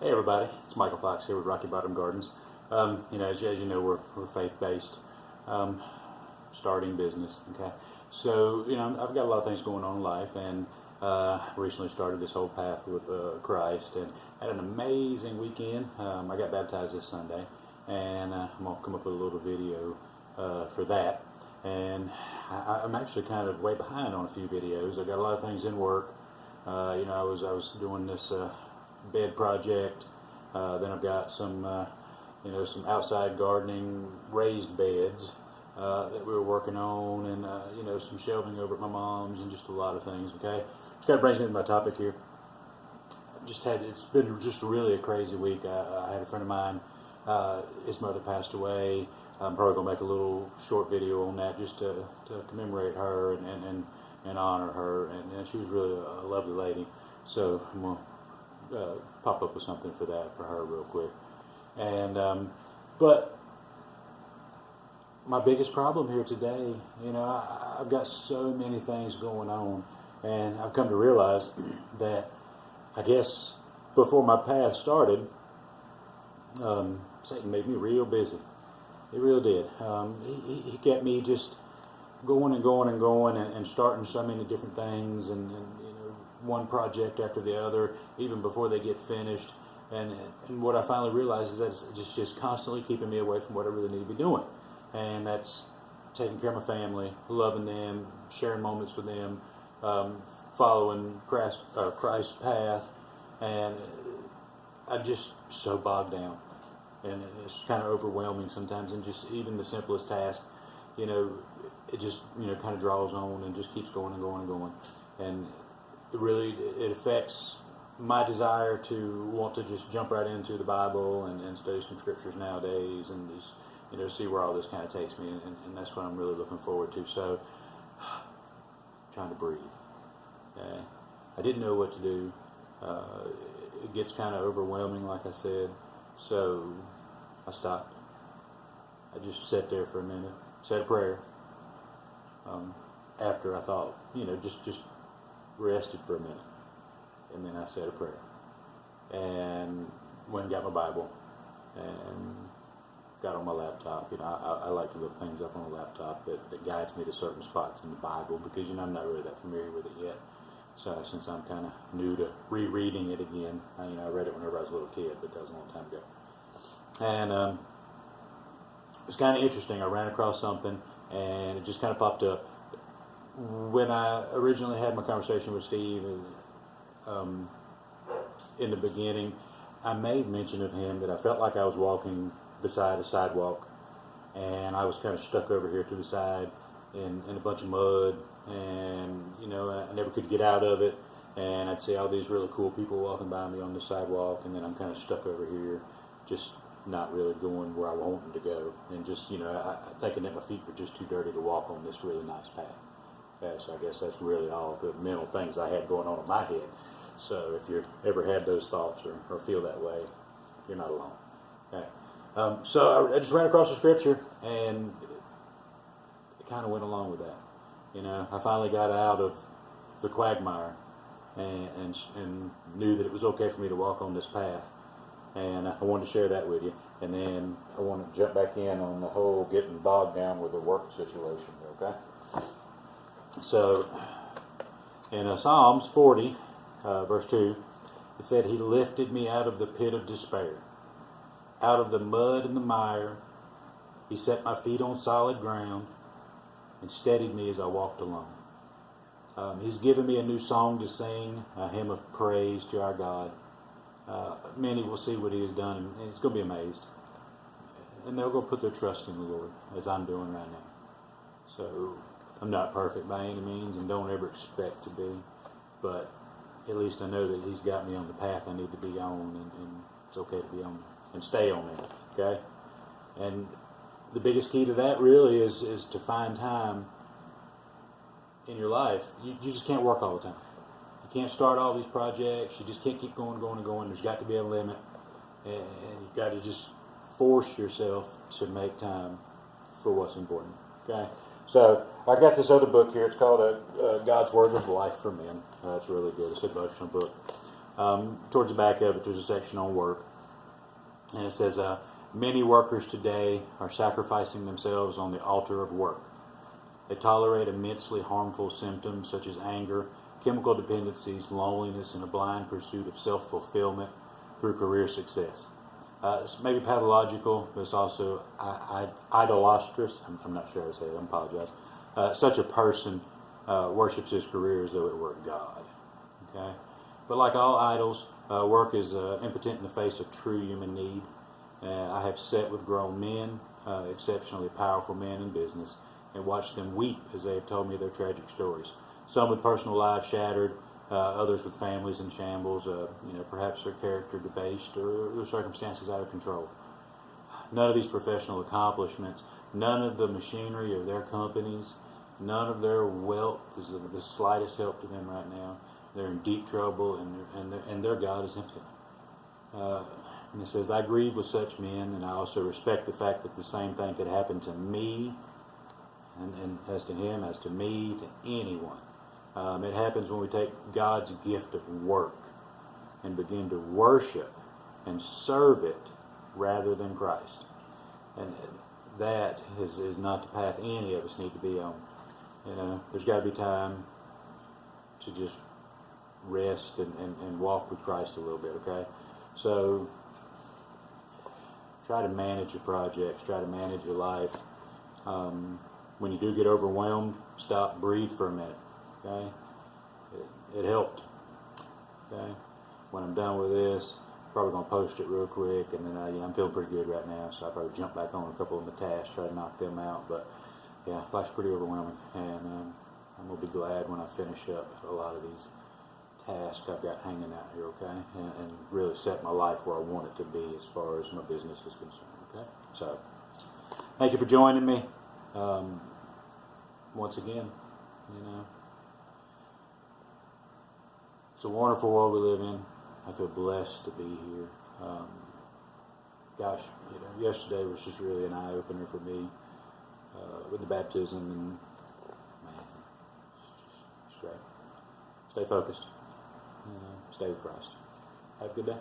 Hey everybody, it's Michael Fox here with Rocky Bottom Gardens. As you know, we're faith-based, um, starting business. Okay, so I've got a lot of things going on in life, and recently started this whole path with Christ, and had an amazing weekend. I got baptized this Sunday, and I'm gonna come up with a little video for that. And I'm actually kind of way behind on a few videos. I got a lot of things in work. I was doing this bed project. Then I've got some outside gardening raised beds that we were working on, and some shelving over at my mom's, and just a lot of things. Okay, which kind of brings me to my topic here. It's been just really a crazy week. I had a friend of mine. His mother passed away. I'm probably gonna make a little short video on that just to commemorate her and honor her. And she was really a lovely lady. So I'm gonna pop up with something for that for her real quick. But my biggest problem here today, I've got so many things going on, and I've come to realize that I guess before my path started, Satan made me real busy. He really did. He kept me just going and going and going, and starting so many different things, and one project after the other, even before they get finished. And what I finally realized is that it's just constantly keeping me away from what I really need to be doing. And that's taking care of my family, loving them, sharing moments with them, following Christ's path. And I'm just so bogged down. And it's kind of overwhelming sometimes. And just even the simplest task, it just, kind of draws on and just keeps going and going and going. And it affects my desire to want to just jump right into the Bible and study some scriptures nowadays, and just see where all this kind of takes me, and that's what I'm really looking forward to. So trying to breathe. Okay? I didn't know what to do. It gets kind of overwhelming, like I said. So I stopped. I just sat there for a minute, said a prayer. After I thought, just rested for a minute, and then I said a prayer, and went and got my Bible, and got on my laptop. I like to look things up on a laptop that guides me to certain spots in the Bible, because I'm not really that familiar with it yet. So since I'm kind of new to rereading it again, I read it whenever I was a little kid, but that was a long time ago. And it was kind of interesting. I ran across something, and it just kind of popped up. When I originally had my conversation with Steve in the beginning, I made mention of him that I felt like I was walking beside a sidewalk, and I was kind of stuck over here to the side in a bunch of mud, and I never could get out of it, and I'd see all these really cool people walking by me on the sidewalk, and then I'm kind of stuck over here, just not really going where I wanted to go, and just thinking that my feet were just too dirty to walk on this really nice path. So I guess that's really all the mental things I had going on in my head. So if you ever had those thoughts or feel that way, you're not alone. Okay. So I just ran across the scripture, and it kind of went along with that. I finally got out of the quagmire and knew that it was okay for me to walk on this path. And I wanted to share that with you. And then I want to jump back in on the whole getting bogged down with the work situation. Okay. So, in Psalms 40, verse 2, it said, "He lifted me out of the pit of despair, out of the mud and the mire. He set my feet on solid ground and steadied me as I walked along." He's given me a new song to sing, a hymn of praise to our God. Many will see what He has done, and it's going to be amazed. And they'll go put their trust in the Lord, as I'm doing right now. So, I'm not perfect by any means, and don't ever expect to be, but at least I know that He's got me on the path I need to be on, and it's okay to be on and stay on it. Okay, and the biggest key to that really is to find time in your life. You just can't work all the time. You can't start all these projects. You just can't keep going, going, and going. There's got to be a limit, and you've got to just force yourself to make time for what's important. Okay. So I got this other book here. It's called God's Word of Life for Men. It's really good. It's a devotional book. Towards the back of it, there's a section on work, and it says, many workers today are sacrificing themselves on the altar of work. They tolerate immensely harmful symptoms such as anger, chemical dependencies, loneliness, and a blind pursuit of self-fulfillment through career success. It's maybe pathological, but it's also idolatrous. I'm not sure how to say it. I apologize. Such a person worships his career as though it were God. Okay, but like all idols, work is impotent in the face of true human need. I have sat with grown men, exceptionally powerful men in business, and watched them weep as they have told me their tragic stories. Some with personal lives shattered, others with families in shambles, perhaps their character debased or their circumstances out of control. None of these professional accomplishments, none of the machinery of their companies, none of their wealth is of the slightest help to them right now. They're in deep trouble, and their God is impotent. And it says, I grieve with such men, and I also respect the fact that the same thing could happen to me, and as to him, as to me, to anyone. It happens when we take God's gift of work and begin to worship and serve it rather than Christ. And that is not the path any of us need to be on. There's got to be time to just rest and walk with Christ a little bit, okay? So try to manage your projects, try to manage your life. When you do get overwhelmed, stop, breathe for a minute, okay? It helped, okay? When I'm done with this, probably going to post it real quick, and then I'm feeling pretty good right now, so I'll probably jump back on a couple of my tasks, try to knock them out, but yeah, life's pretty overwhelming, and I'm going to be glad when I finish up a lot of these tasks I've got hanging out here, okay, and really set my life where I want it to be as far as my business is concerned, okay? So, thank you for joining me. Once again, it's a wonderful world we live in. I feel blessed to be here. Yesterday was just really an eye-opener for me with the baptism, and man, it's great. Stay focused. Stay with Christ. Have a good day.